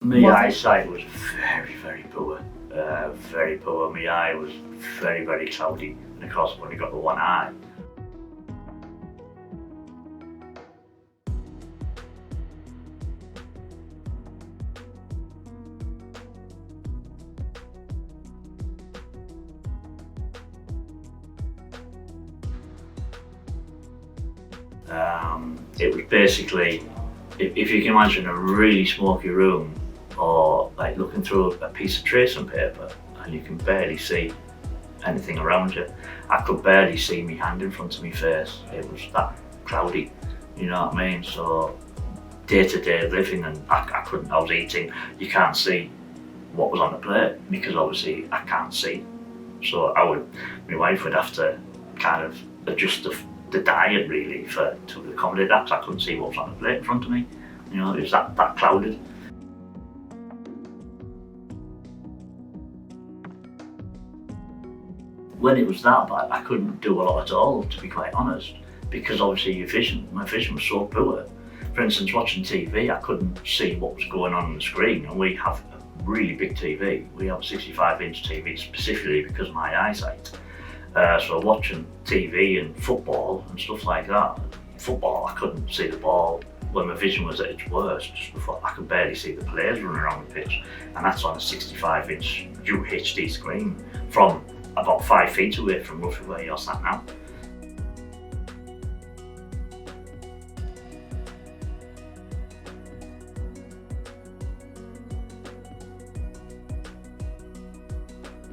My eyesight was very poor. Very poor. My eye was very cloudy, and of course I've only got the one eye. It was basically, if you can imagine a really smoky room, or like looking through a piece of tracing paper and you can barely see anything around you. I could barely see my hand in front of my face. It was that cloudy, you know what I mean? So day-to-day living, and I was eating, you can't see what was on the plate because obviously I can't see. So my wife would have to kind of adjust the diet really to accommodate that, because I couldn't see what was on the plate in front of me. You know, it was that clouded. When it was that bad, I couldn't do a lot at all, to be quite honest, because obviously my vision was so poor. For instance, watching TV, I couldn't see what was going on the screen, and we have a really big TV. We have a 65-inch TV specifically because of my eyesight. So watching TV and football and stuff like that, football, I couldn't see the ball when my vision was at its worst. Just before, I could barely see the players running around the pitch, and that's on a 65-inch UHD screen from about 5 feet away from roughly where you're sat now.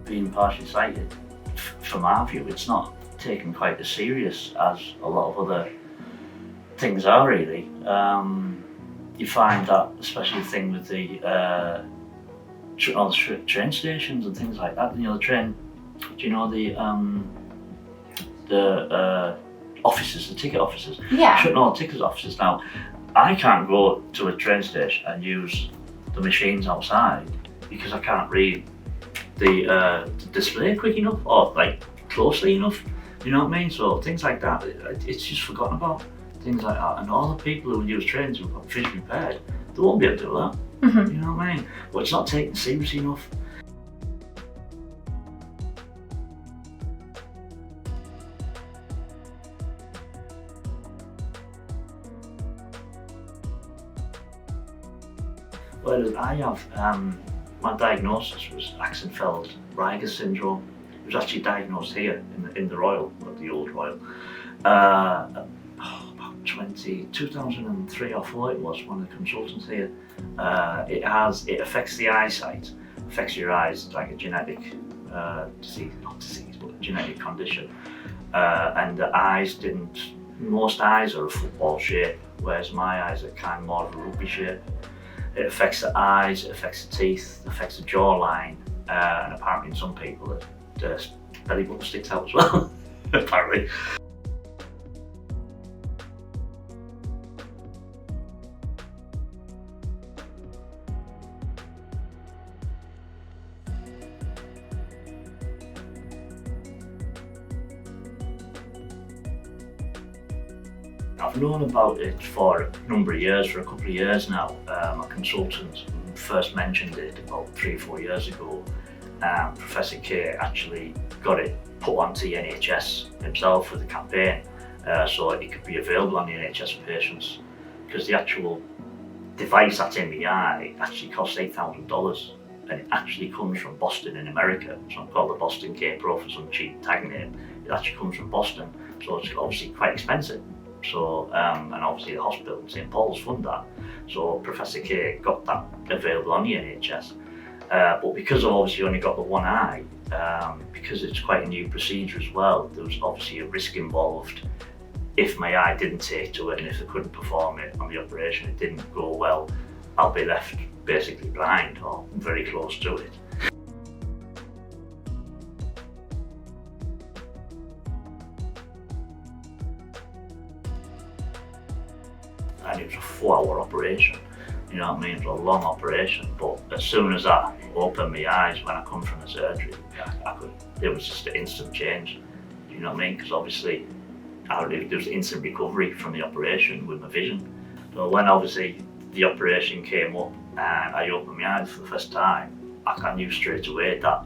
Being partially sighted, from our view, it's not taken quite as serious as a lot of other things are really. You find that, especially the thing with the train stations and things like that, you know, the train, do you know the offices, the ticket offices? Yeah. No, ticket offices now. I can't go to a train station and use the machines outside because I can't read the display quick enough or like closely enough. You know what I mean? So things like that, it's just forgotten about. Things like that, and all the people who use trains who've got vision impaired, they won't be able to do that. Mm-hmm. You know what I mean? But it's not taken seriously enough. Well, I have, my diagnosis was Axenfeld-Rieger syndrome. It was actually diagnosed here in the Royal, not the old Royal. About 2003 or 4 it was, one of the consultants here. It affects the eyesight, affects your eyes like a genetic disease, not disease, but a genetic condition. And the eyes most eyes are a football shape, whereas my eyes are kind of more of a rugby shape. It affects the eyes, it affects the teeth, it affects the jawline, and apparently in some people the belly button sticks out as well, apparently. I've known about it for a number of years, for a couple of years now. A consultant first mentioned it about 3 or 4 years ago. Professor K actually got it put onto the NHS himself with a campaign, so it could be available on the NHS for patients, because the actual device that's in the eye actually costs $8,000, and it actually comes from Boston in America. It's not called the Boston K Pro for some cheap tag name. It actually comes from Boston, so it's obviously quite expensive. So, and obviously the hospital in St Paul's fund that. So Professor K got that available on the NHS. But because I've obviously only got the one eye, because it's quite a new procedure as well, there was obviously a risk involved. If my eye didn't take to it and if I couldn't perform it on the operation, it didn't go well, I'll be left basically blind or very close to it. And it was a 4-hour operation, you know what I mean? It was a long operation, but as soon as I opened my eyes when I come from the surgery, it was just an instant change, you know what I mean? Because obviously there was instant recovery from the operation with my vision. So when obviously the operation came up and I opened my eyes for the first time, I knew straight away that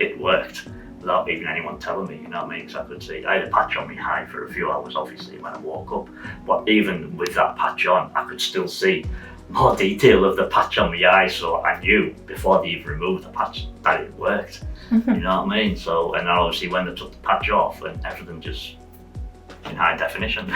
it worked without even anyone telling me, you know what I mean? Because I could see, I had a patch on my eye for a few hours obviously when I woke up, but even with that patch on, I could still see more detail of the patch on my eye, so I knew before they even removed the patch that it worked. You know what I mean? So, and then obviously when they took the patch off, and everything just in high definition.